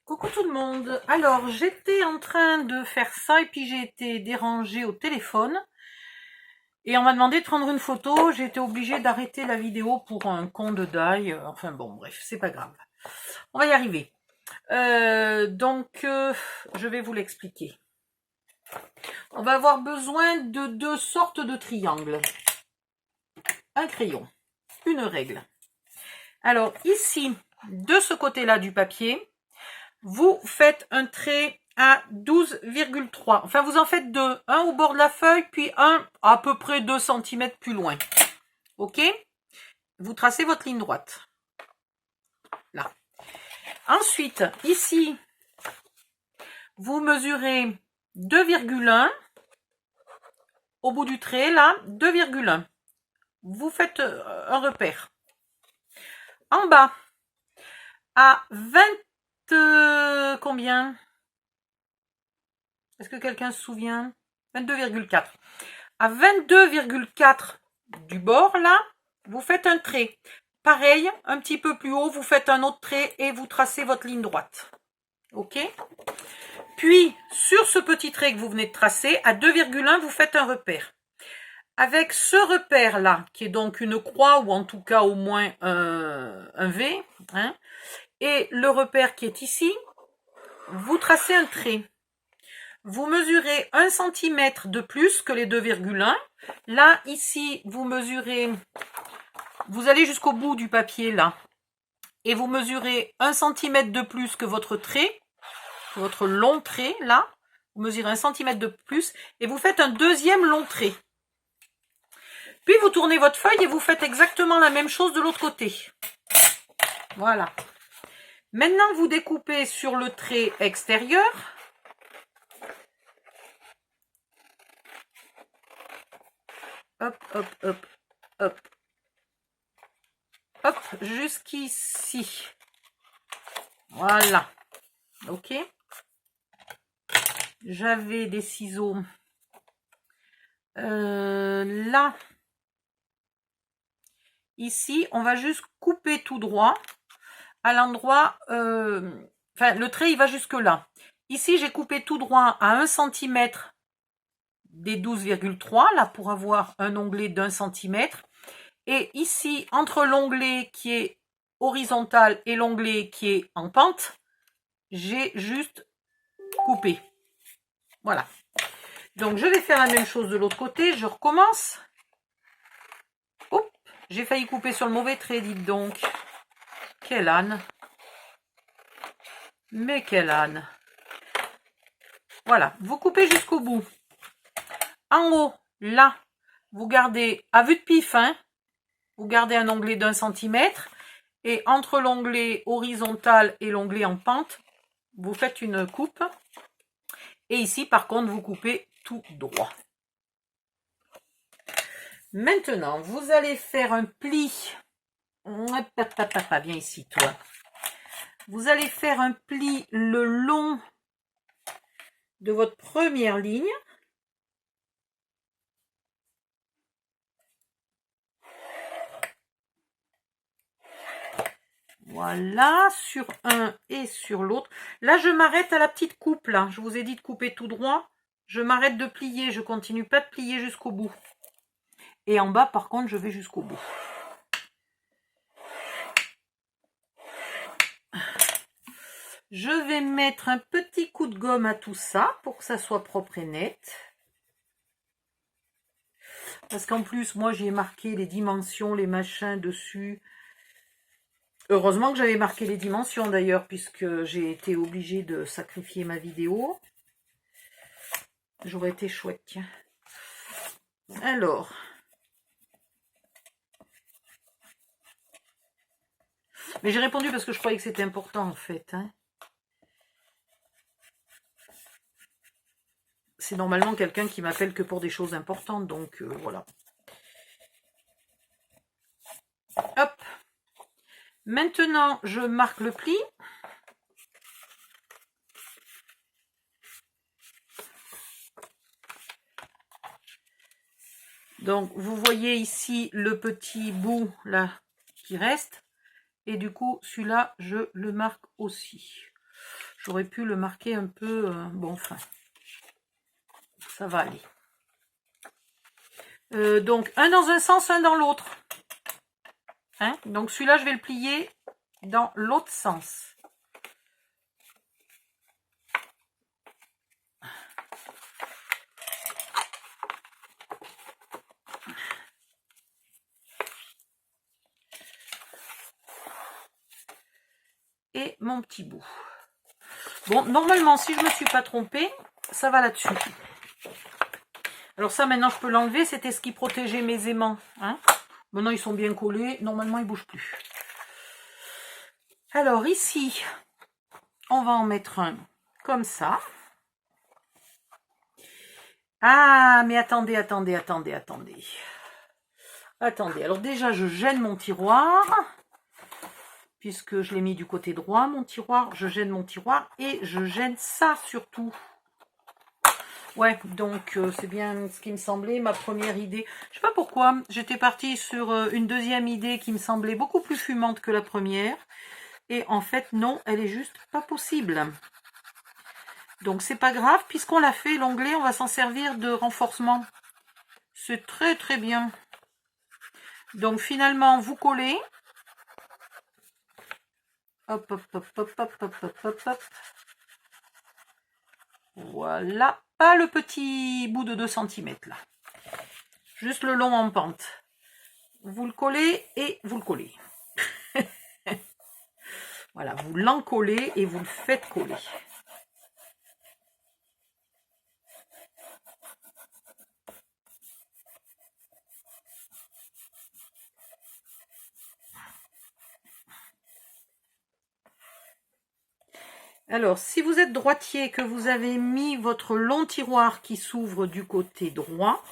Coucou tout le monde. Alors, j'étais en train de faire ça et puis j'ai été dérangée au téléphone. Et on m'a demandé de prendre une photo. J'ai été obligée d'arrêter la vidéo pour un con de daille. Enfin bon, bref, c'est pas grave. On va y arriver. Je vais vous l'expliquer. On va avoir besoin de deux sortes de triangles. Un crayon, une règle. Alors ici, de ce côté-là du papier, vous faites un trait à 12,3. Enfin, vous en faites deux. Un au bord de la feuille, puis un à peu près 2 cm plus loin. Ok? Vous tracez votre ligne droite. Là. Ensuite, ici, vous mesurez 2,1. Au bout du trait, là, 2,1. Vous faites un repère. En bas, à 20... combien? Est-ce que quelqu'un se souvient? 22,4. À 22,4 du bord, là, vous faites un trait. Pareil, un petit peu plus haut, vous faites un autre trait et vous tracez votre ligne droite. Ok? Puis, sur ce petit trait que vous venez de tracer, à 2,1, vous faites un repère. Avec ce repère-là, qui est donc une croix, ou en tout cas au moins un V, hein, et le repère qui est ici, vous tracez un trait. Vous mesurez 1 cm de plus que les 2,1. Là, ici, vous mesurez, vous allez jusqu'au bout du papier, là. Et vous mesurez 1 cm de plus que votre trait, votre long trait, là. Vous mesurez 1 cm de plus et vous faites un deuxième long trait. Puis, vous tournez votre feuille et vous faites exactement la même chose de l'autre côté. Voilà. Maintenant, vous découpez sur le trait extérieur. Hop, hop, hop, hop. Hop, jusqu'ici. Voilà. Ok. J'avais des ciseaux. Là. Ici, on va juste couper tout droit. À l'endroit... enfin, le trait, il va jusque là. Ici, j'ai coupé tout droit à 1 cm des 12,3, là, pour avoir un onglet d'1 cm. Et ici, entre l'onglet qui est horizontal et l'onglet qui est en pente, j'ai juste coupé. Voilà. Donc, je vais faire la même chose de l'autre côté. Je recommence. Oups, j'ai failli couper sur le mauvais trait, dites donc. Quel âne. Mais quel âne. Voilà, vous coupez jusqu'au bout. En haut, là, vous gardez, à vue de pif, hein, vous gardez un onglet d'1 cm. Et entre l'onglet horizontal et l'onglet en pente, vous faites une coupe. Et ici, par contre, vous coupez tout droit. Maintenant, vous allez faire un pli. Viens ici, toi. Vous allez faire un pli le long de votre première ligne. Voilà, sur un et sur l'autre. Là, je m'arrête à la petite coupe, là. Je vous ai dit de couper tout droit. Je m'arrête de plier. Je continue pas de plier jusqu'au bout. Et en bas, par contre, je vais jusqu'au bout. Je vais mettre un petit coup de gomme à tout ça pour que ça soit propre et net. Parce qu'en plus, moi, j'ai marqué les dimensions, les machins dessus. Heureusement que j'avais marqué les dimensions d'ailleurs, puisque j'ai été obligée de sacrifier ma vidéo. J'aurais été chouette, tiens. Alors. Mais j'ai répondu parce que je croyais que c'était important en fait. Hein. C'est normalement quelqu'un qui m'appelle que pour des choses importantes, donc voilà. Hop. Maintenant, je marque le pli. Donc, vous voyez ici le petit bout là qui reste. Et du coup, celui-là, je le marque aussi. J'aurais pu le marquer un peu... bon, enfin, ça va aller. Donc, un dans un sens, un dans l'autre. Hein? Donc, celui-là, je vais le plier dans l'autre sens. Et mon petit bout. Bon, normalement, si je ne me suis pas trompée, ça va là-dessus. Alors ça, maintenant, je peux l'enlever. C'était ce qui protégeait mes aimants. Hein. Maintenant, ils sont bien collés. Normalement, ils ne bougent plus. Alors ici, on va en mettre un comme ça. Ah, mais attendez. Attendez, alors déjà, je gêne mon tiroir. Puisque je l'ai mis du côté droit, mon tiroir. Je gêne mon tiroir et je gêne ça surtout. Ouais, donc c'est bien ce qui me semblait, ma première idée. Je sais pas pourquoi, j'étais partie sur une deuxième idée qui me semblait beaucoup plus fumante que la première. Et en fait, non, elle est juste pas possible. Donc c'est pas grave, puisqu'on l'a fait, l'onglet, on va s'en servir de renforcement. C'est très très bien. Donc finalement, vous collez. Hop, hop, hop, hop, hop, hop, hop, hop, hop. Voilà, pas le petit bout de 2 cm là. Juste le long en pente. Vous le collez et vous le collez. Voilà, vous l'encollez et vous le faites coller. Alors, si vous êtes droitier et que vous avez mis votre long tiroir qui s'ouvre du côté droit,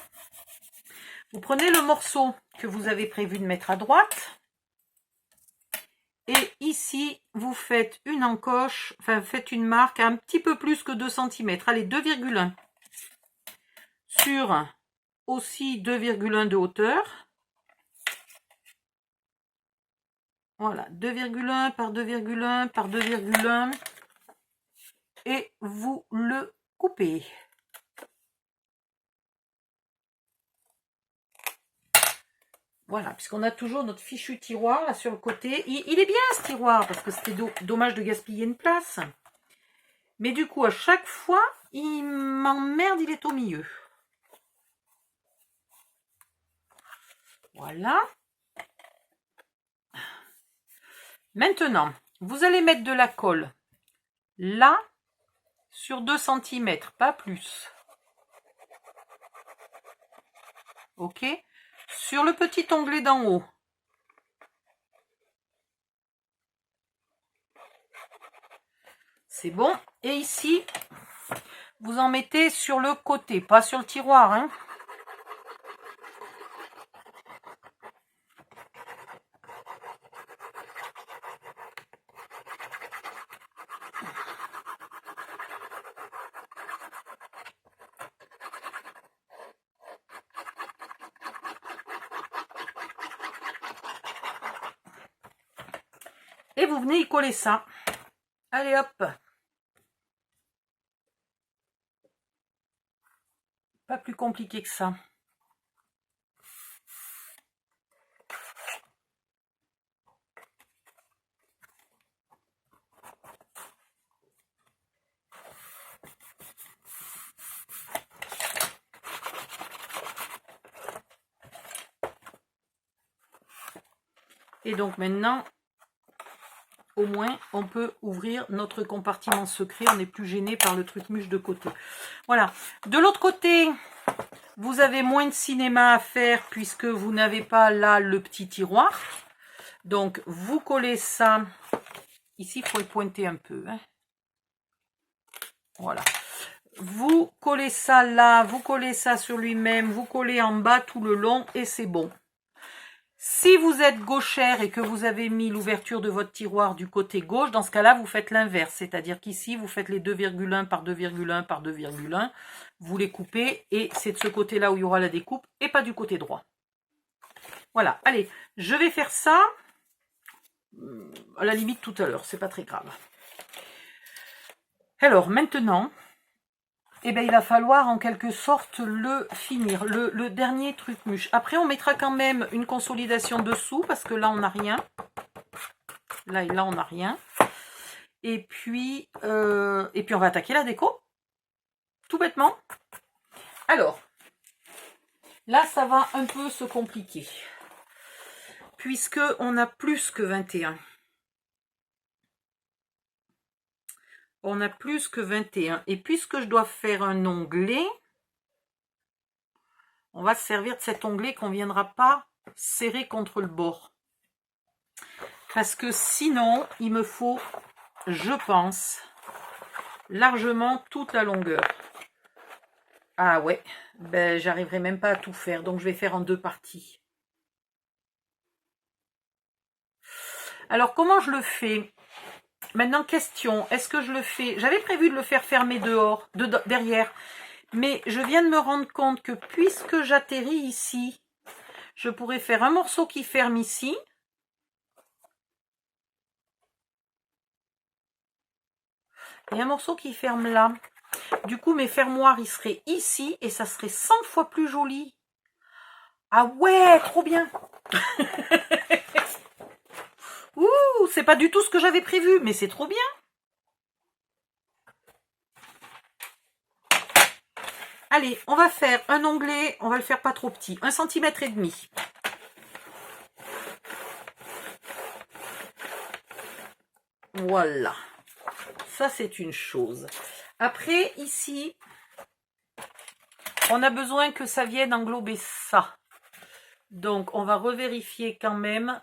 vous prenez le morceau que vous avez prévu de mettre à droite. Et ici, vous faites une encoche, enfin, faites une marque un petit peu plus que 2 cm. Allez, 2,1. Sur aussi 2,1 de hauteur. Voilà, 2,1 par 2,1 par 2,1. Et vous le coupez. Voilà, puisqu'on a toujours notre fichu tiroir là sur le côté. Il est bien ce tiroir, parce que c'était dommage de gaspiller une place. Mais du coup, à chaque fois, il m'emmerde, il est au milieu. Voilà. Maintenant, vous allez mettre de la colle là, sur 2 cm, pas plus. Ok? Sur le petit onglet d'en haut. C'est bon. Et ici, vous en mettez sur le côté, pas sur le tiroir. Hein. Et vous venez y coller ça. Allez hop. Pas plus compliqué que ça. Et donc maintenant, au moins, on peut ouvrir notre compartiment secret. On n'est plus gêné par le truc-muche de côté. Voilà. De l'autre côté, vous avez moins de cinéma à faire puisque vous n'avez pas là le petit tiroir. Donc, vous collez ça. Ici, il faut le pointer un peu. Hein. Voilà. Vous collez ça là, vous collez ça sur lui-même, vous collez en bas tout le long et c'est bon. Si vous êtes gauchère et que vous avez mis l'ouverture de votre tiroir du côté gauche, dans ce cas-là, vous faites l'inverse. C'est-à-dire qu'ici, vous faites les 2,1 par 2,1 par 2,1. Vous les coupez et c'est de ce côté-là où il y aura la découpe et pas du côté droit. Voilà. Allez, je vais faire ça à la limite tout à l'heure. C'est pas très grave. Alors maintenant, eh ben, il va falloir en quelque sorte le finir, le dernier truc mûche. Après, on mettra quand même une consolidation dessous parce que là, on n'a rien. Là et là, on n'a rien. Et puis, on va attaquer la déco. Tout bêtement. Alors, là, ça va un peu se compliquer. Puisque on a plus que 21. On a plus que 21. Et puisque je dois faire un onglet, on va se servir de cet onglet qu'on ne viendra pas serrer contre le bord. Parce que sinon, il me faut, je pense, largement toute la longueur. Ah ouais, ben j'arriverai même pas à tout faire. Donc je vais faire en 2 parties. Alors comment je le fais? Maintenant, question, est-ce que je le fais? J'avais prévu de le faire fermer dehors, derrière. Mais je viens de me rendre compte que puisque j'atterris ici, je pourrais faire un morceau qui ferme ici. Et un morceau qui ferme là. Du coup, mes fermoirs, ils seraient ici et ça serait 100 fois plus joli. Ah ouais, trop bien. Ouh, c'est pas du tout ce que j'avais prévu, mais c'est trop bien. Allez, on va faire un onglet, on va le faire pas trop petit, 1,5 cm. Voilà. Ça, c'est une chose. Après, ici, on a besoin que ça vienne englober ça. Donc, on va revérifier quand même.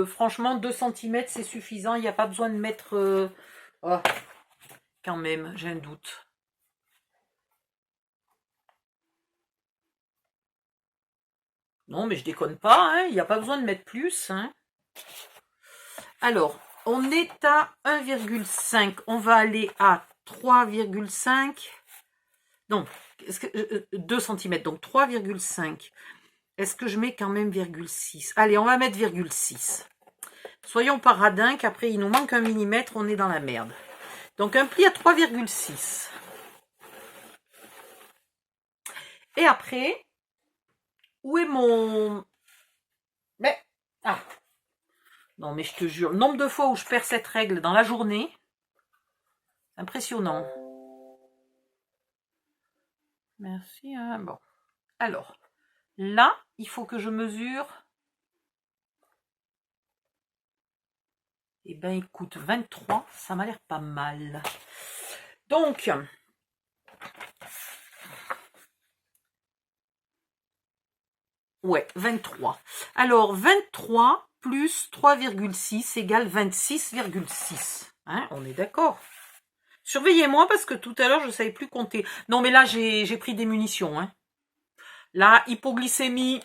Franchement, 2 cm, c'est suffisant. Il n'y a pas besoin de mettre... Oh, quand même, j'ai un doute. Non, mais je déconne pas, hein, il n'y a pas besoin de mettre plus. Hein. Alors, on est à 1,5. On va aller à 3,5. Non, 2 cm, donc 3,5. Est-ce que je mets quand même 0,6? Allez, on va mettre 0,6. Soyons pas radins, qu'après il nous manque 1 mm, on est dans la merde. Donc un pli à 3,6. Et après, où est mon... Mais... Ah. Non, mais je te jure, le nombre de fois où je perds cette règle dans la journée, impressionnant. Merci. Hein. Bon. Alors, là, il faut que je mesure... Eh ben, écoute, 23, ça m'a l'air pas mal. Donc, ouais, 23. Alors, 23 plus 3,6 égale 26,6. Hein, on est d'accord. Surveillez-moi parce que tout à l'heure, je ne savais plus compter. Non, mais là, j'ai pris des munitions. Hein. Là, hypoglycémie.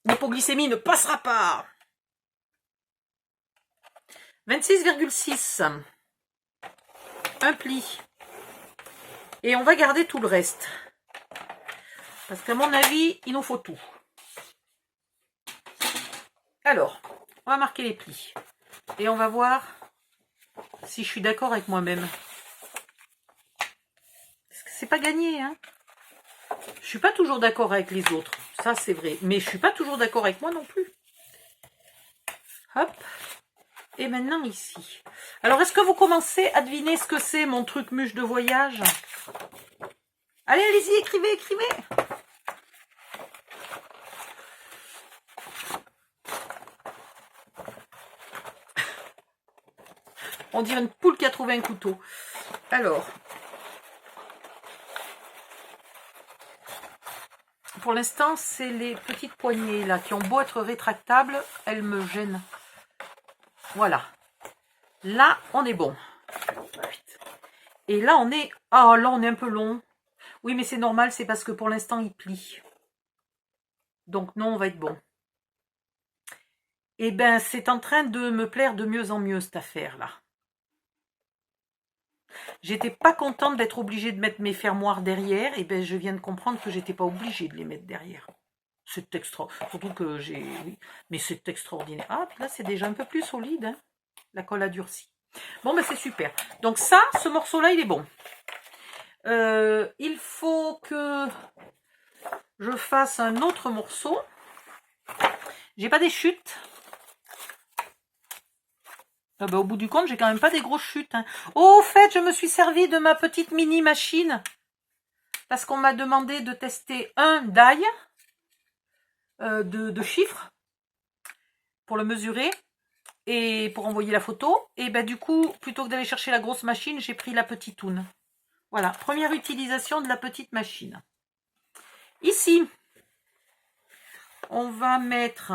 L'hypoglycémie ne passera pas. 26,6. Un pli. Et on va garder tout le reste. Parce qu'à mon avis, il nous faut tout. Alors, on va marquer les plis. Et on va voir si je suis d'accord avec moi-même. Parce que c'est pas gagné, hein. Je suis pas toujours d'accord avec les autres. Ça, c'est vrai. Mais je suis pas toujours d'accord avec moi non plus. Hop. Et maintenant, ici. Alors, est-ce que vous commencez à deviner ce que c'est, mon truc mûche de voyage? Allez, allez-y, écrivez, écrivez. On dirait une poule qui a trouvé un couteau. Alors, pour l'instant, c'est les petites poignées là qui ont beau être rétractables, elles me gênent. Voilà. Là, on est bon. Et là, on est... Ah, là, on est un peu long. Oui, mais c'est normal, c'est parce que pour l'instant, il plie. Donc non, on va être bon. Eh bien, c'est en train de me plaire de mieux en mieux, cette affaire-là. J'étais pas contente d'être obligée de mettre mes fermoirs derrière. Et bien, je viens de comprendre que j'étais pas obligée de les mettre derrière. C'est extraordinaire. Surtout que j'ai... Oui, mais c'est extraordinaire. Ah, puis là, c'est déjà un peu plus solide. Hein. La colle a durci. Bon, ben c'est super. Donc ça, ce morceau-là, il est bon. Il faut que je fasse un autre morceau. J'ai pas des chutes. Ah ben, au bout du compte, j'ai quand même pas des grosses chutes. Hein. Oh, au fait, je me suis servi de ma petite mini machine. Parce qu'on m'a demandé de tester un die de chiffres pour le mesurer et pour envoyer la photo. Et ben du coup, plutôt que d'aller chercher la grosse machine, j'ai pris la petite toune. Voilà, première utilisation de la petite machine. Ici, on va mettre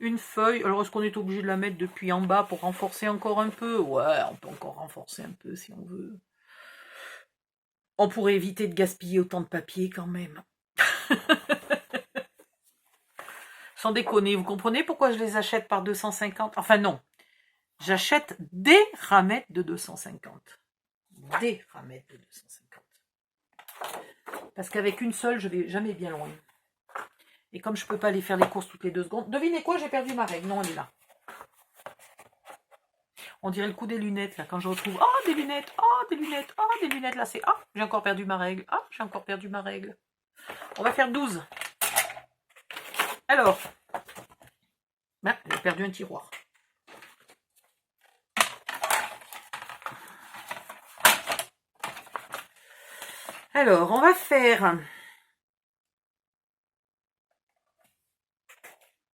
une feuille. Alors, est-ce qu'on est obligé de la mettre depuis en bas pour renforcer encore un peu? Ouais, on peut encore renforcer un peu si on veut. On pourrait éviter de gaspiller autant de papier quand même. Sans déconner, vous comprenez pourquoi je les achète par 250? Enfin non, j'achète des ramettes de 250. Des ramettes de 250. Parce qu'avec une seule, je vais jamais bien loin. Et comme je peux pas aller faire les courses toutes les 2 secondes, devinez quoi, j'ai perdu ma règle. Non, elle est là. On dirait le coup des lunettes, là, quand je retrouve, oh, des lunettes, oh, des lunettes, oh, des lunettes, là, c'est, ah, j'ai encore perdu ma règle, ah, j'ai encore perdu ma règle. On va faire 12. Alors, ben, j'ai perdu un tiroir. Alors, on va faire...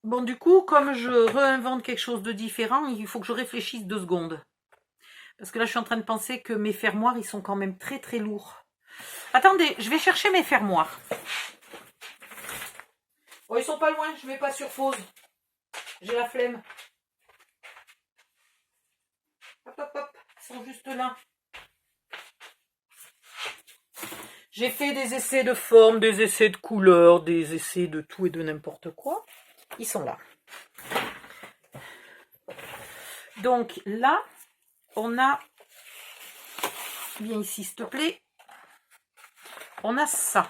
Bon, du coup, comme je réinvente quelque chose de différent, il faut que je réfléchisse 2 secondes. Parce que là, je suis en train de penser que mes fermoirs, ils sont quand même très très lourds. Attendez, je vais chercher mes fermoirs. Oh, ils sont pas loin, je mets pas sur pause. J'ai la flemme. Hop, hop, hop, ils sont juste là. J'ai fait des essais de forme, des essais de couleur, des essais de tout et de n'importe quoi. Ils sont là. Donc là, on a, bien ici s'il te plaît, on a ça.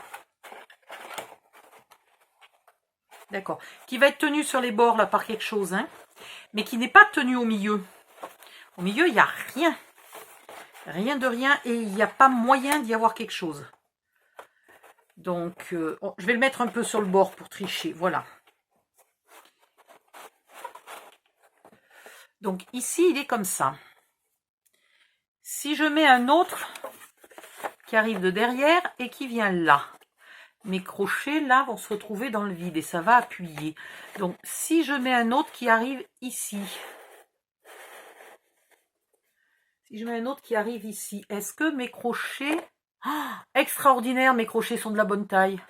D'accord. Qui va être tenu sur les bords là par quelque chose, hein, mais qui n'est pas tenu au milieu. Au milieu, il n'y a rien. Rien de rien et il n'y a pas moyen d'y avoir quelque chose. Donc, je vais le mettre un peu sur le bord pour tricher. Voilà. Donc ici, il est comme ça. Si je mets un autre qui arrive de derrière et qui vient là, mes crochets là vont se retrouver dans le vide et ça va appuyer. Donc si je mets un autre qui arrive ici, si je mets un autre qui arrive ici, est-ce que mes crochets... Oh, extraordinaire, mes crochets sont de la bonne taille.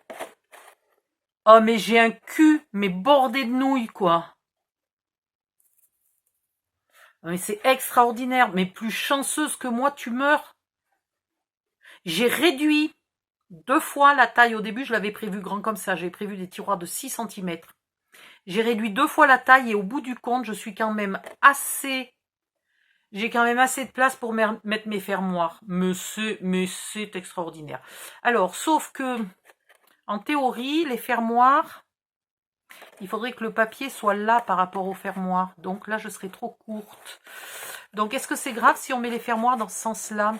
Oh, mais j'ai un cul, mais bordé de nouilles, quoi. Mais c'est extraordinaire, mais plus chanceuse que moi, tu meurs. J'ai réduit 2 fois la taille. Au début, je l'avais prévu grand comme ça. J'ai prévu des tiroirs de 6 cm. J'ai réduit 2 fois la taille et au bout du compte, je suis quand même assez... J'ai quand même assez de place pour mettre mes fermoirs. Mais c'est extraordinaire. Alors, sauf que, en théorie, les fermoirs, il faudrait que le papier soit là par rapport aux fermoirs. Donc là, je serai trop courte. Donc, est-ce que c'est grave si on met les fermoirs dans ce sens-là?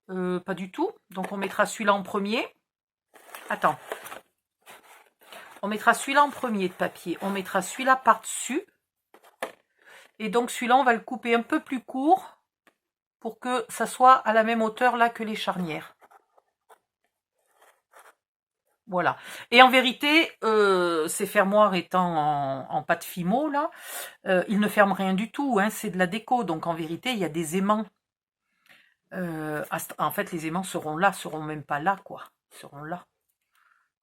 Pas du tout. Donc, on mettra celui-là en premier. Attends. On mettra celui-là en premier de papier. On mettra celui-là par-dessus. Et donc, celui-là, on va le couper un peu plus court pour que ça soit à la même hauteur là que les charnières. Voilà. Et en vérité, ces fermoirs étant en pâte Fimo, là, ils ne ferment rien du tout. Hein, c'est de la déco. Donc, en vérité, il y a des aimants. En fait, les aimants seront là, seront même pas là, quoi. Ils seront là.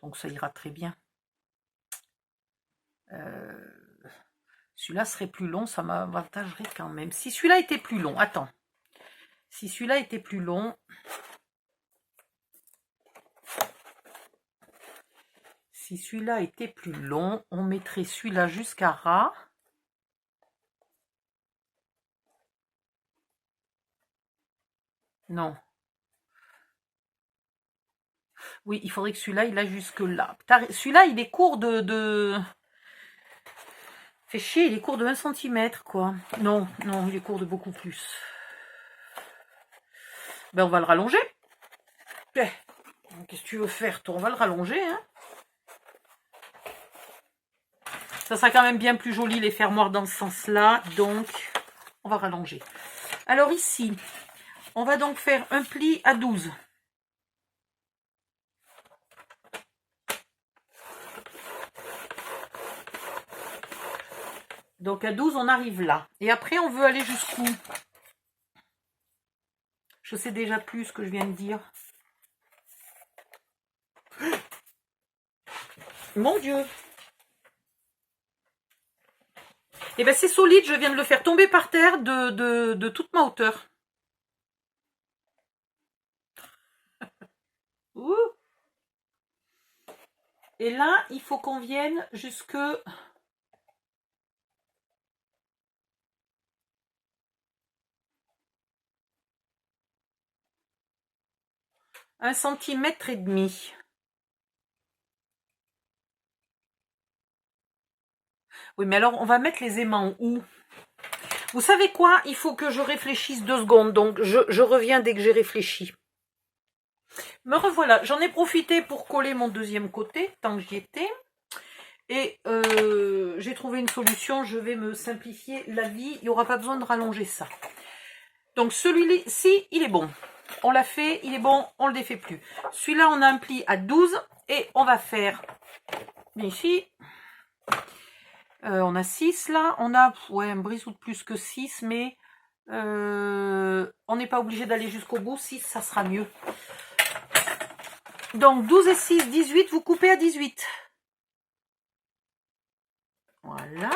Donc, ça ira très bien. Celui-là serait plus long, ça m'avantagerait quand même. Si celui-là était plus long, attends. Si celui-là était plus long... Si celui-là était plus long, on mettrait celui-là jusqu'à ras. Non. Oui, il faudrait que celui-là, il a jusque là. Celui-là, il est court de... Fait chier, il est court de 1 cm, quoi. Non, non, il est court de beaucoup plus. Ben, on va le rallonger. Qu'est-ce que tu veux faire, toi? On va le rallonger, hein. Ça sera quand même bien plus joli, les fermoirs, dans ce sens-là. Donc, on va rallonger. Alors ici, on va donc faire un pli à 12. Donc à 12, on arrive là. Et après, on veut aller jusqu'où? Je sais déjà plus ce que je viens de dire. Mon Dieu! Eh bien, c'est solide, je viens de le faire tomber par terre de toute ma hauteur. Ouh. Et là, il faut qu'on vienne jusque... 1,5 cm. Oui, mais alors, on va mettre les aimants où? Vous savez quoi? Il faut que je réfléchisse 2 secondes. Donc, je reviens dès que j'ai réfléchi. Me revoilà. J'en ai profité pour coller mon deuxième côté, tant que j'y étais. Et j'ai trouvé une solution. Je vais me simplifier la vie. Il n'y aura pas besoin de rallonger ça. Donc, celui-ci, il est bon. On l'a fait, il est bon, on le défait plus. Celui-là, on a un pli à 12 et on va faire ici. On a 6 là, on a ouais, un brisou de plus que 6, mais on n'est pas obligé d'aller jusqu'au bout. 6, ça sera mieux. Donc 12 et 6, 18, vous coupez à 18. Voilà.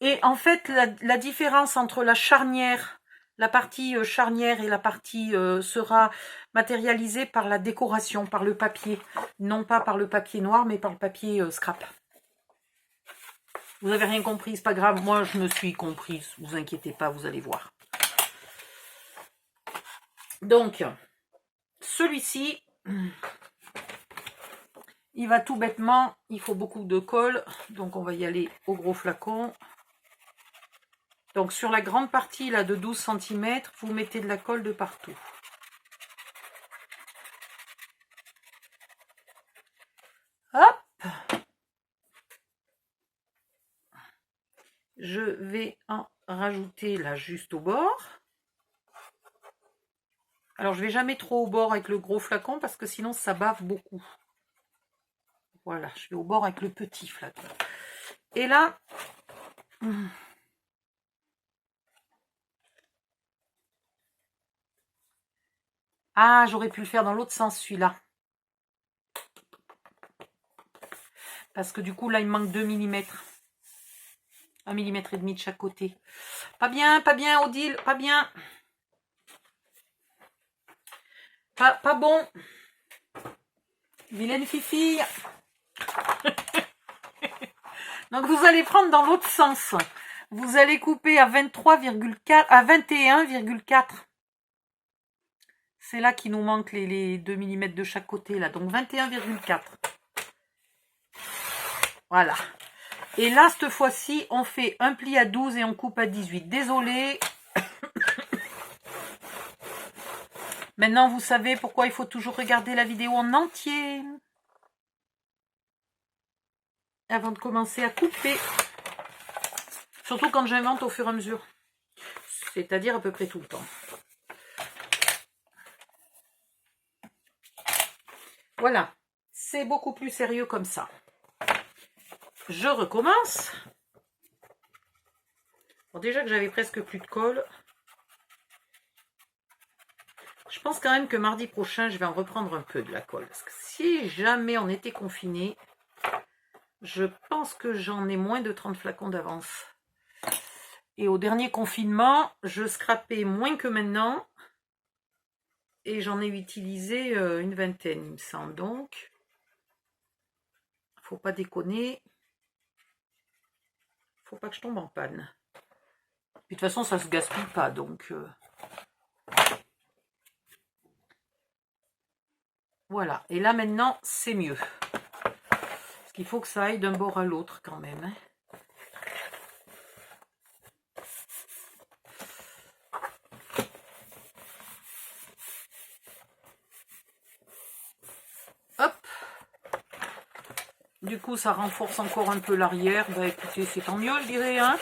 Et en fait, la différence entre la charnière, la partie charnière et la partie sera matérialisée par la décoration, par le papier. Non pas par le papier noir, mais par le papier scrap. Vous n'avez rien compris, c'est pas grave. Moi, je me suis comprise. Vous inquiétez pas, vous allez voir. Donc, celui-ci, il va tout bêtement, il faut beaucoup de colle. Donc, on va y aller au gros flacon. Donc, sur la grande partie là de 12 cm, vous mettez de la colle de partout. Hop! Je vais en rajouter là juste au bord. Alors, je vais jamais trop au bord avec le gros flacon parce que sinon, ça bave beaucoup. Voilà, je vais au bord avec le petit flacon. Et là... Ah, j'aurais pu le faire dans l'autre sens, celui-là. Parce que du coup, là, il me manque 2 mm. 1,5 mm de chaque côté. Pas bien, Odile, pas bien. Pas bon. Vilaine fifille. Donc, vous allez prendre dans l'autre sens. Vous allez couper à 23,4, à 21,4. C'est là qu'il nous manque les 2 mm de chaque côté, là. Donc, 21,4. Voilà. Et là, cette fois-ci, on fait un pli à 12 et on coupe à 18. Désolée. Maintenant, vous savez pourquoi il faut toujours regarder la vidéo en entier. Avant de commencer à couper. Surtout quand j'invente au fur et à mesure. C'est-à-dire à peu près tout le temps. Voilà. C'est beaucoup plus sérieux comme ça. Je recommence. Bon, déjà que j'avais presque plus de colle. Je pense quand même que mardi prochain, je vais en reprendre un peu de la colle. Parce que si jamais on était confiné, je pense que j'en ai moins de 30 flacons d'avance. Et au dernier confinement, je scrapais moins que maintenant. Et j'en ai utilisé une vingtaine, il me semble. Donc, faut pas déconner. Faut pas que je tombe en panne. Puis, de toute façon, ça se gaspille pas. Donc, voilà. Et là, maintenant, c'est mieux. Parce qu'il faut que ça aille d'un bord à l'autre quand même. Hein. Hop. Du coup, ça renforce encore un peu l'arrière. Bah écoutez, c'est tant mieux, je dirais. Hein.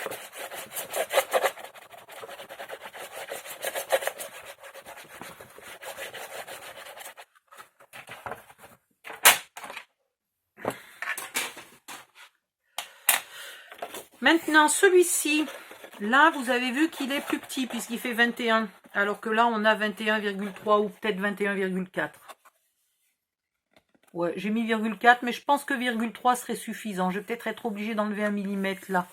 Maintenant, celui-ci, là, vous avez vu qu'il est plus petit puisqu'il fait 21. Alors que là, on a 21,3 ou peut-être 21,4. Ouais, j'ai mis 0,4, mais je pense que 0,3 serait suffisant. Je vais peut-être être obligée d'enlever 1 mm là.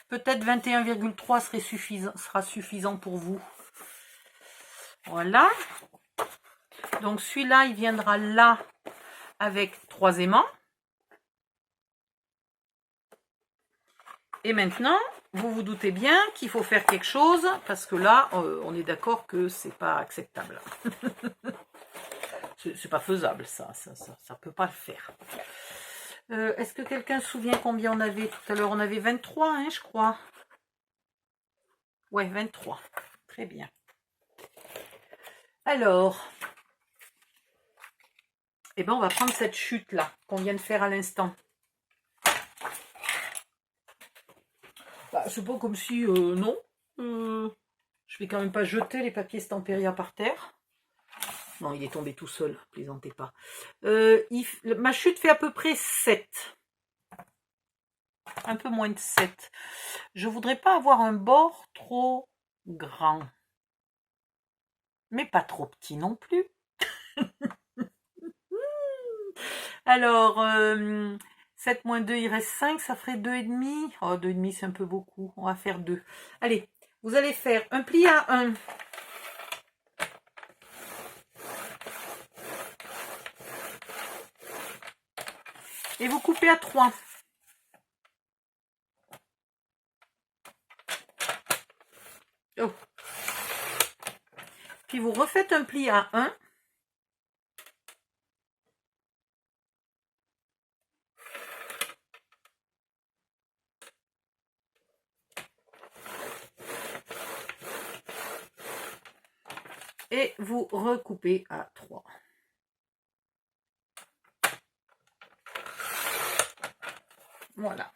Peut-être 21,3 sera suffisant pour vous. Voilà. Donc celui-là, il viendra là avec 3 aimants. Et maintenant, vous vous doutez bien qu'il faut faire quelque chose, parce que là, on est d'accord que c'est pas acceptable. C'est pas faisable, ça peut pas le faire. Est-ce que quelqu'un se souvient combien on avait tout à l'heure? On avait 23, hein, je crois. Ouais, 23. Très bien. Alors, eh ben, on va prendre cette chute-là qu'on vient de faire à l'instant. Bah, c'est pas comme si, non. Je vais quand même pas jeter les papiers Stamperia par terre. Non, il est tombé tout seul, plaisantez pas. Ma chute fait à peu près 7. Un peu moins de 7. Je voudrais pas avoir un bord trop grand. Mais pas trop petit non plus. Alors, 7 moins 2, il reste 5, ça ferait 2,5. Oh, 2,5, c'est un peu beaucoup. On va faire 2. Allez, vous allez faire un pli à 1. Et vous coupez à 3. Oh. Puis vous refaites un pli à 1. Et vous recoupez à 3. Voilà.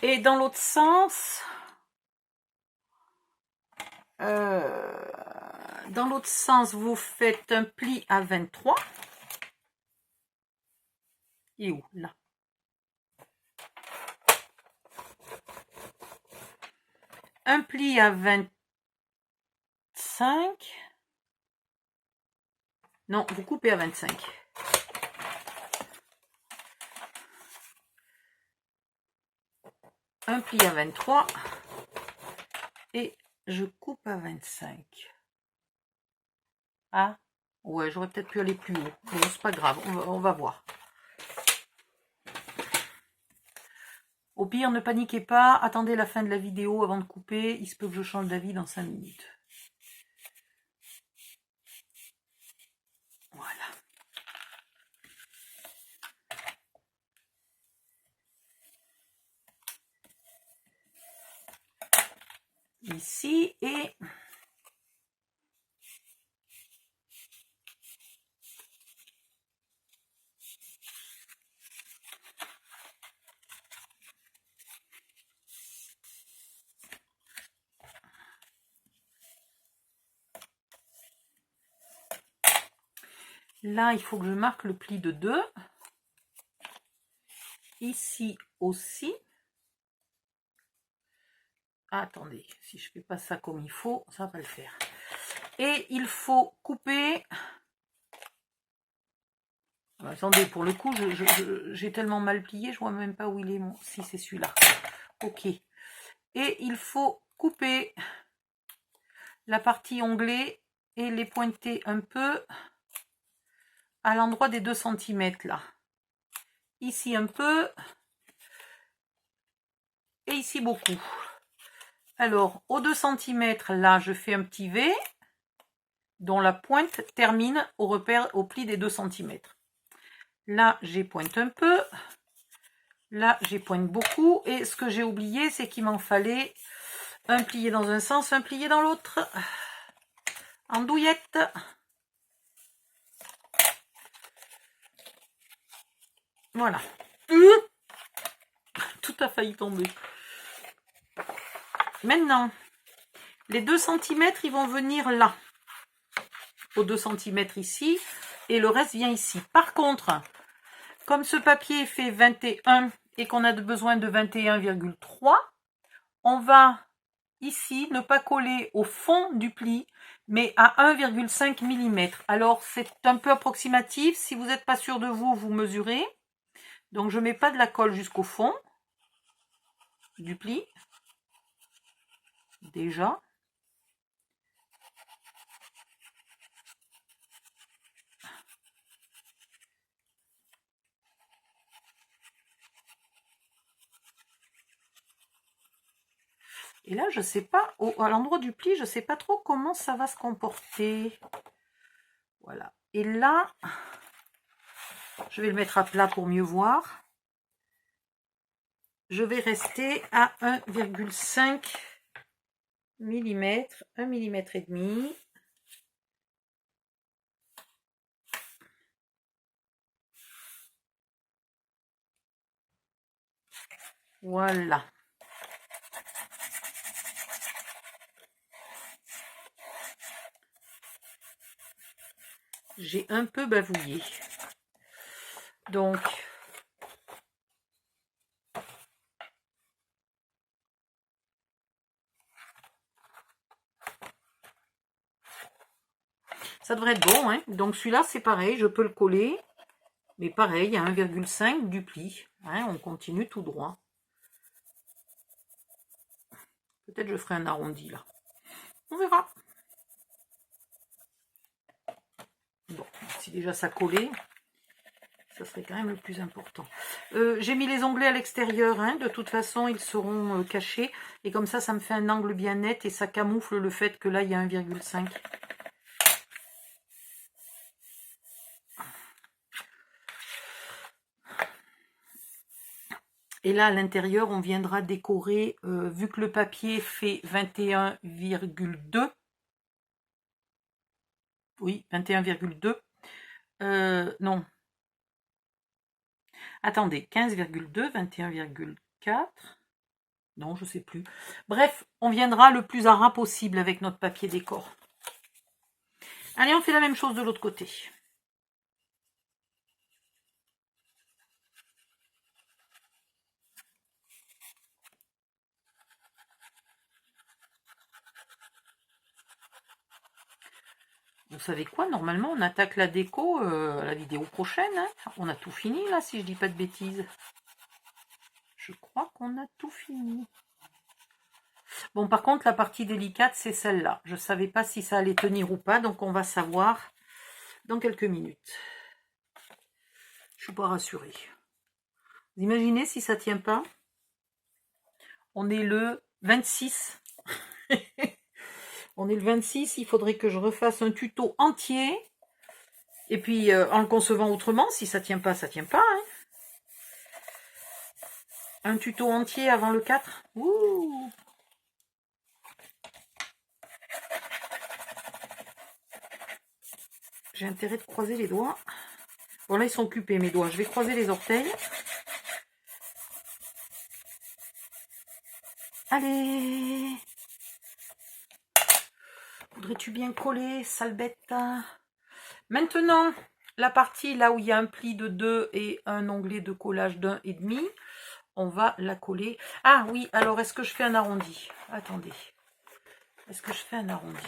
Et dans l'autre sens, vous faites un pli à 23. Et où? Là. Un pli à 25. Non, vous coupez à 25. Un pli à 23. Et je coupe à 25. Ah, ouais, j'aurais peut-être pu aller plus haut. Bon, c'est pas grave, on va voir. Au pire, ne paniquez pas, attendez la fin de la vidéo avant de couper. Il se peut que je change d'avis dans 5 minutes. Voilà. Ici et... Là, il faut que je marque le pli de 2. Ici aussi. Ah, attendez, si je fais pas ça comme il faut, ça va pas le faire. Et il faut couper... Attendez, pour le coup, j'ai tellement mal plié, je vois même pas où il est mon... Si, c'est celui-là. Ok. Et il faut couper la partie onglée et les pointer un peu à l'endroit des 2 cm là. Ici un peu. Et ici beaucoup. Alors, aux 2 cm, là, je fais un petit V. dont la pointe termine au repère, au pli des 2 cm. Là, j'épointe un peu. Là, j'épointe beaucoup. Et ce que j'ai oublié, c'est qu'il m'en fallait un plié dans un sens, un plié dans l'autre. En douillette. Voilà. Tout a failli tomber. Maintenant, les 2 cm, ils vont venir là. Aux 2 cm ici. Et le reste vient ici. Par contre, comme ce papier fait 21 et qu'on a besoin de 21,3, on va ici ne pas coller au fond du pli, mais à 1,5 mm. Alors, c'est un peu approximatif. Si vous n'êtes pas sûr de vous, vous mesurez. Donc, je ne mets pas de la colle jusqu'au fond du pli. Déjà. Et là, je ne sais pas, à l'endroit du pli, je ne sais pas trop comment ça va se comporter. Voilà. Et là, je vais le mettre à plat pour mieux voir. Je vais rester à 1,5 mm, 1 mm et demi. Voilà. J'ai un peu bavouillé. Donc, ça devrait être bon, hein. Donc celui-là, c'est pareil, je peux le coller. Mais pareil, à 1,5 du pli. Hein, on continue tout droit. Peut-être je ferai un arrondi là. On verra. Bon, si déjà ça collait, ça serait quand même le plus important. J'ai mis les onglets à l'extérieur, hein. De toute façon, ils seront cachés. Et comme ça me fait un angle bien net et ça camoufle le fait que là, il y a 1,5. Et là, à l'intérieur, on viendra décorer, vu que le papier fait 21,2. Oui, 21,2. Non. Attendez, 15,2, 21,4. Non, je sais plus. Bref, on viendra le plus à ras possible avec notre papier décor. Allez, on fait la même chose de l'autre côté. Vous savez quoi? Normalement, on attaque la déco à la vidéo prochaine. Hein. On a tout fini, là, si je dis pas de bêtises. Je crois qu'on a tout fini. Bon, par contre, la partie délicate, c'est celle-là. Je ne savais pas si ça allait tenir ou pas, donc on va savoir dans quelques minutes. Je ne suis pas rassurée. Vous imaginez si ça ne tient pas? On est le 26. On est le 26, il faudrait que je refasse un tuto entier. Et puis, en le concevant autrement, si ça tient pas, ça tient pas. Hein. Un tuto entier avant le 4. Ouh. J'ai intérêt de croiser les doigts. Bon, là, ils sont occupés, mes doigts. Je vais croiser les orteils. Allez! Voudrais-tu bien coller, sale bête? Maintenant, la partie là où il y a un pli de 2 et un onglet de collage d'1,5, on va la coller. Ah oui, alors est-ce que je fais un arrondi? Attendez. Est-ce que je fais un arrondi?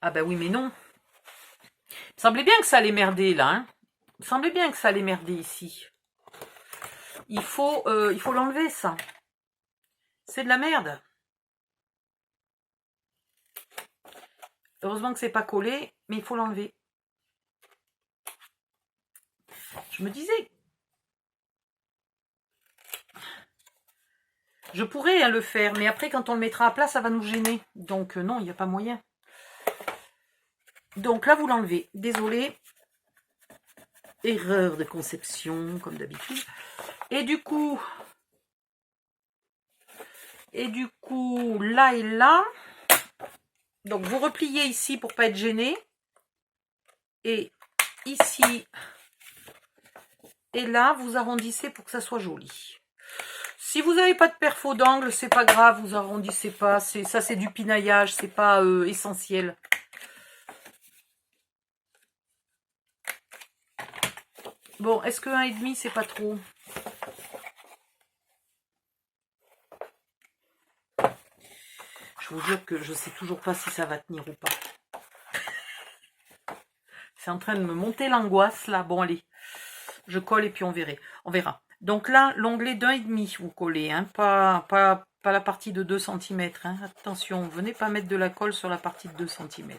Ah bah oui, mais non. Il me semblait bien que ça allait merder là. Hein. Il me semblait bien que ça allait merder ici. Il faut l'enlever ça. C'est de la merde. Heureusement que c'est pas collé, mais il faut l'enlever. Je me disais. Je pourrais hein, le faire, mais après, quand on le mettra à plat, ça va nous gêner. Donc, non, il n'y a pas moyen. Donc là, vous l'enlevez. Désolée. Erreur de conception, comme d'habitude. Et du coup, là et là. Donc, vous repliez ici pour pas être gêné. Et ici et là, vous arrondissez pour que ça soit joli. Si vous n'avez pas de perfo d'angle, c'est pas grave, vous arrondissez pas. Ça, c'est du pinaillage, c'est pas essentiel. Bon, est-ce que 1,5 c'est pas trop? Je vous jure que je sais toujours pas si ça va tenir ou pas. C'est en train de me monter l'angoisse là. Bon, allez, je colle et puis on verra. Donc là, l'onglet d'1,5, vous collez, hein, pas la partie de 2 cm. Hein. Attention, venez pas mettre de la colle sur la partie de 2 cm.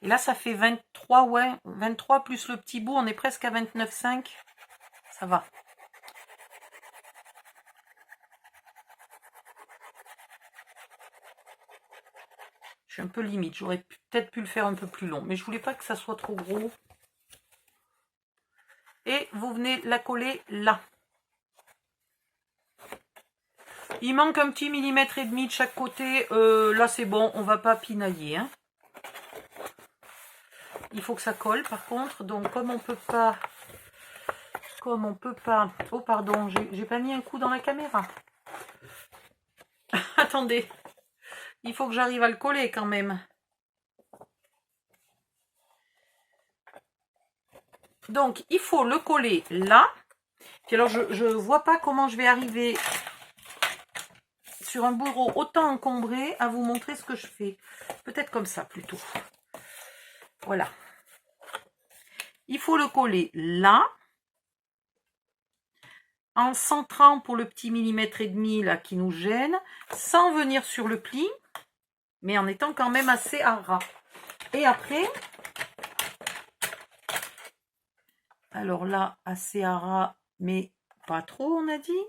Et là, ça fait 23, ouais, 23 plus le petit bout, on est presque à 29,5. Ça va. Je suis un peu limite, j'aurais peut-être pu le faire un peu plus long, mais je voulais pas que ça soit trop gros. Et vous venez la coller là. Il manque un petit millimètre et demi de chaque côté. Là, c'est bon, on va pas pinailler. Hein. Il faut que ça colle, par contre. Donc, comme on peut pas... Oh, pardon, j'ai pas mis un coup dans la caméra. Attendez. Il faut que j'arrive à le coller quand même. Donc, il faut le coller là. Puis alors, je vois pas comment je vais arriver sur un bureau autant encombré à vous montrer ce que je fais. Peut-être comme ça, plutôt. Voilà. Il faut le coller là. En centrant pour le petit millimètre et demi là qui nous gêne. Sans venir sur le pli. Mais en étant quand même assez à ras. Et après... Alors là, assez à ras, mais pas trop, on a dit.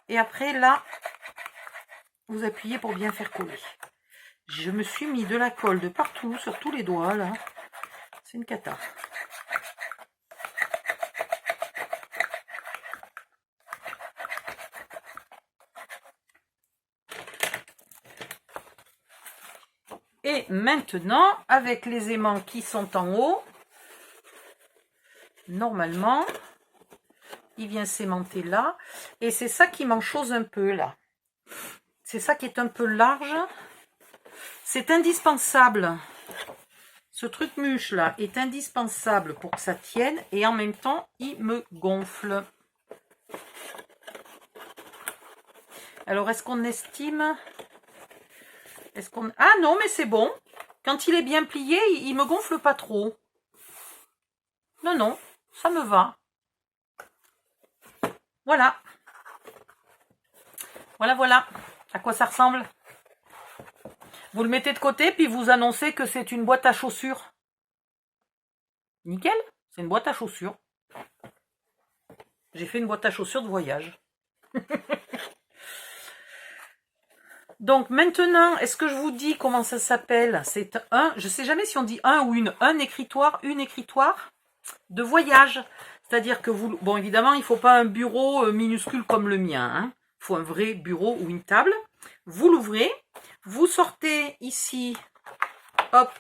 Et après, là, vous appuyez pour bien faire coller. Je me suis mis de la colle de partout, sur tous les doigts, là. C'est une cata. Et maintenant, avec les aimants qui sont en haut, normalement, il vient s'aimanter là. Et c'est ça qui m'enchose un peu, là. C'est ça qui est un peu large. C'est indispensable. Ce truc mûche là est indispensable pour que ça tienne. Et en même temps, il me gonfle. Alors, est-ce qu'on estime... Ah non, mais c'est bon. Quand il est bien plié, il me gonfle pas trop. Non, non, ça me va. Voilà. Voilà, voilà. À quoi ça ressemble? Vous le mettez de côté, puis vous annoncez que c'est une boîte à chaussures. Nickel, c'est une boîte à chaussures. J'ai fait une boîte à chaussures de voyage. Donc maintenant, est-ce que je vous dis comment ça s'appelle? C'est un, je ne sais jamais si on dit un ou un écritoire de voyage. C'est-à-dire que vous, bon évidemment, il ne faut pas un bureau minuscule comme le mien. Hein. Il faut un vrai bureau ou une table. Vous l'ouvrez, vous sortez ici, hop,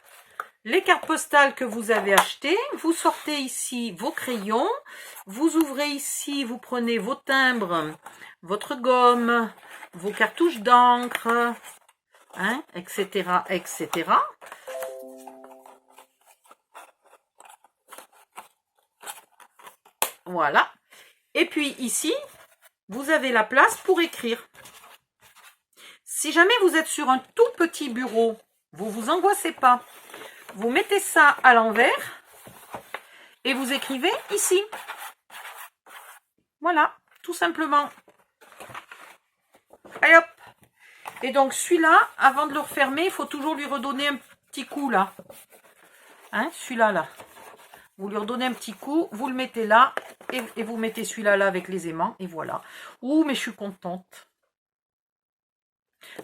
les cartes postales que vous avez achetées. Vous sortez ici vos crayons. Vous ouvrez ici, vous prenez vos timbres, votre gomme, vos cartouches d'encre, hein, etc., etc. Voilà. Et puis ici, vous avez la place pour écrire. Si jamais vous êtes sur un tout petit bureau, vous vous angoissez pas. Vous mettez ça à l'envers et vous écrivez ici. Voilà, tout simplement. Allez hop. Et donc celui-là, avant de le refermer, il faut toujours lui redonner un petit coup là. Hein, celui-là, là. Vous lui redonnez un petit coup, vous le mettez là, et vous mettez celui-là là avec les aimants, et voilà. Ouh, mais je suis contente.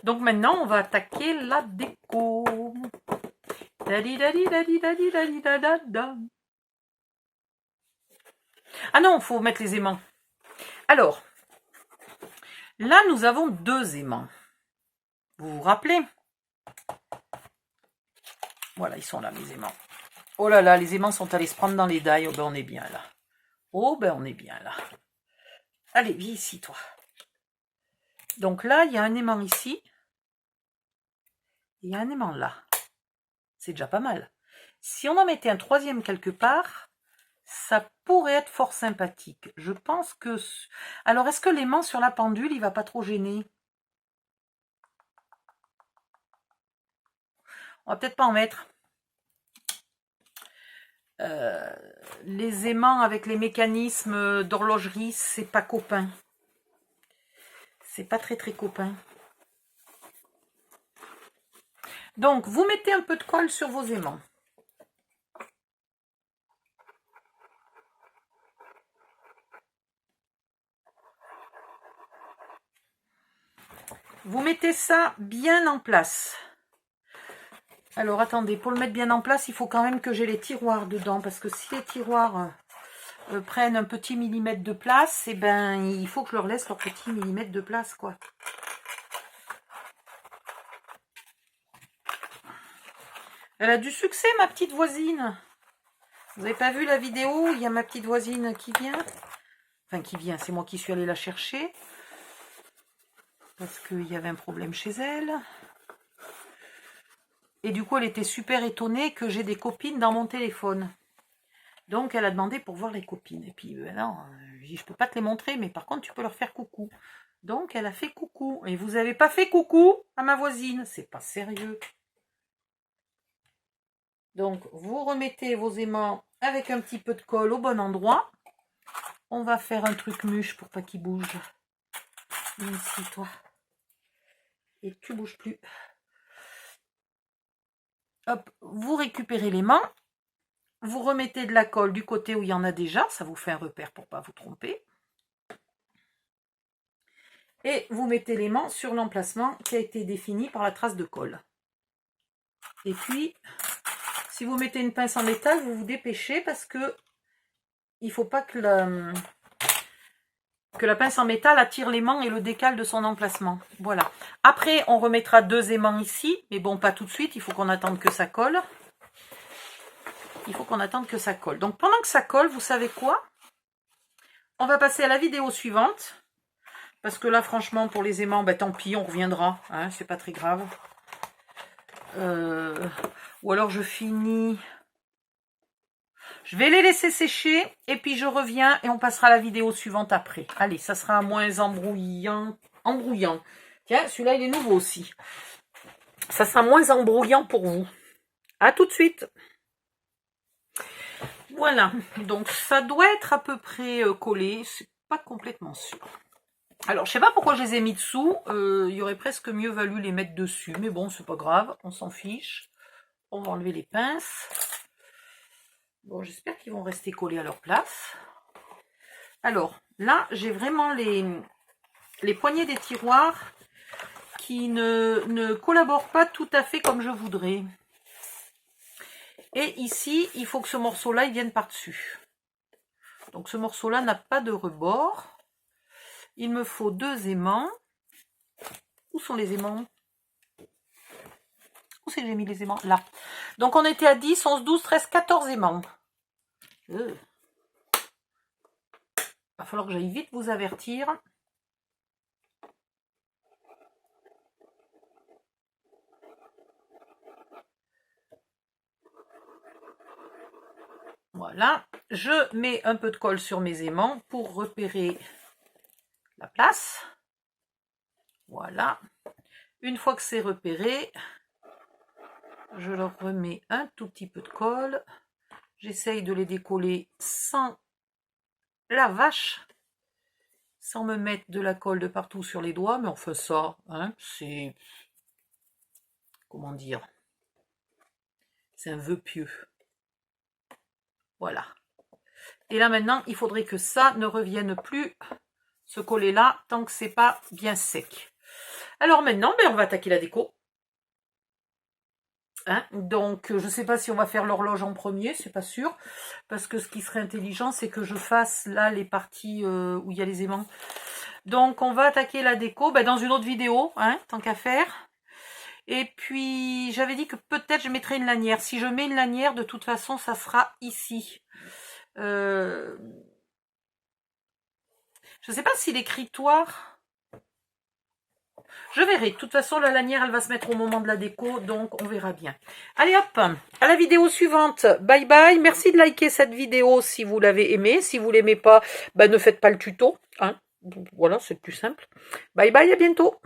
Donc maintenant, on va attaquer la déco. Ah non, il faut mettre les aimants. Alors, là, nous avons 2 aimants. Vous vous rappelez? Voilà, ils sont là, mes aimants. Oh là là, les aimants sont allés se prendre dans les dailles. Oh ben, on est bien là. Oh ben, on est bien là. Allez, viens ici, toi. Donc là, il y a un aimant ici. Il y a un aimant là. C'est déjà pas mal. Si on en mettait un 3e quelque part, ça pourrait être fort sympathique. Je pense que... Alors, est-ce que l'aimant sur la pendule, il va pas trop gêner? On va peut-être pas en mettre. Les aimants avec les mécanismes d'horlogerie, c'est pas copain. C'est pas très copain. Donc, vous mettez un peu de colle sur vos aimants. Vous mettez ça bien en place. Alors, attendez, pour le mettre bien en place, il faut quand même que j'ai les tiroirs dedans. Parce que si les tiroirs prennent un petit millimètre de place, eh ben, il faut que je leur laisse leur petit millimètre de place, quoi. Elle a du succès, ma petite voisine. Vous n'avez pas vu la vidéo? Il y a ma petite voisine qui vient. Enfin, qui vient, c'est moi qui suis allée la chercher. Parce qu'il y avait un problème chez elle. Et du coup, elle était super étonnée que j'ai des copines dans mon téléphone. Donc, elle a demandé pour voir les copines. Et puis, ben non, je peux pas te les montrer, mais par contre, tu peux leur faire coucou. Donc, elle a fait coucou. Et vous n'avez pas fait coucou à ma voisine. C'est pas sérieux. Donc, vous remettez vos aimants avec un petit peu de colle au bon endroit. On va faire un truc mûche pour pas qu'il bouge. Viens ici, toi. Et tu bouges plus. Hop, vous récupérez l'aimant. Vous remettez de la colle du côté où il y en a déjà. Ça vous fait un repère pour pas vous tromper. Et vous mettez l'aimant sur l'emplacement qui a été défini par la trace de colle. Et puis, si vous mettez une pince en métal, vous vous dépêchez parce que il ne faut pas que la pince en métal attire l'aimant et le décale de son emplacement. Voilà. Après, on remettra 2 aimants ici, mais bon, pas tout de suite. Il faut qu'on attende que ça colle. Il faut qu'on attende que ça colle. Donc, pendant que ça colle, vous savez quoi? On va passer à la vidéo suivante. Parce que là, franchement, pour les aimants, ben, tant pis, on reviendra. Hein, c'est pas très grave. Ou alors, je finis... Je vais les laisser sécher et puis je reviens et on passera à la vidéo suivante après. Allez, ça sera moins embrouillant. Tiens, celui-là, il est nouveau aussi. Ça sera moins embrouillant pour vous. À tout de suite. Voilà, donc ça doit être à peu près collé. C'est pas complètement sûr. Alors, je sais pas pourquoi je les ai mis dessous. Il y aurait presque mieux valu les mettre dessus. Mais bon, c'est pas grave, on s'en fiche. On va enlever les pinces. Bon, j'espère qu'ils vont rester collés à leur place. Alors, là, j'ai vraiment les poignées des tiroirs qui ne collaborent pas tout à fait comme je voudrais. Et ici, il faut que ce morceau-là, il vienne par-dessus. Donc, ce morceau-là n'a pas de rebord. Il me faut 2 aimants. Où sont les aimants? Où c'est que j'ai mis les aimants? Là. Donc, on était à 10, 11, 12, 13, 14 aimants. Il va falloir que j'aille vite vous avertir. Voilà. Je mets un peu de colle sur mes aimants pour repérer la place. Voilà. Une fois que c'est repéré, je leur remets un tout petit peu de colle. J'essaye de les décoller sans la vache, sans me mettre de la colle de partout sur les doigts, mais enfin ça, hein, c'est... Comment dire? C'est un vœu pieux. Voilà. Et là maintenant, il faudrait que ça ne revienne plus se coller là tant que c'est pas bien sec. Alors maintenant, ben, on va attaquer la déco. Hein, donc, je ne sais pas si on va faire l'horloge en premier, c'est pas sûr. Parce que ce qui serait intelligent, c'est que je fasse là les parties où il y a les aimants. Donc, on va attaquer la déco ben, dans une autre vidéo, hein, tant qu'à faire. Et puis, j'avais dit que peut-être je mettrai une lanière. Si je mets une lanière, de toute façon, ça sera ici. Je ne sais pas si l'écritoire... Je verrai. De toute façon, la lanière, elle va se mettre au moment de la déco, donc on verra bien. Allez hop, à la vidéo suivante. Bye bye. Merci de liker cette vidéo si vous l'avez aimée. Si vous l'aimez pas, ben, ne faites pas le tuto. Hein. Voilà, c'est plus simple. Bye bye, à bientôt.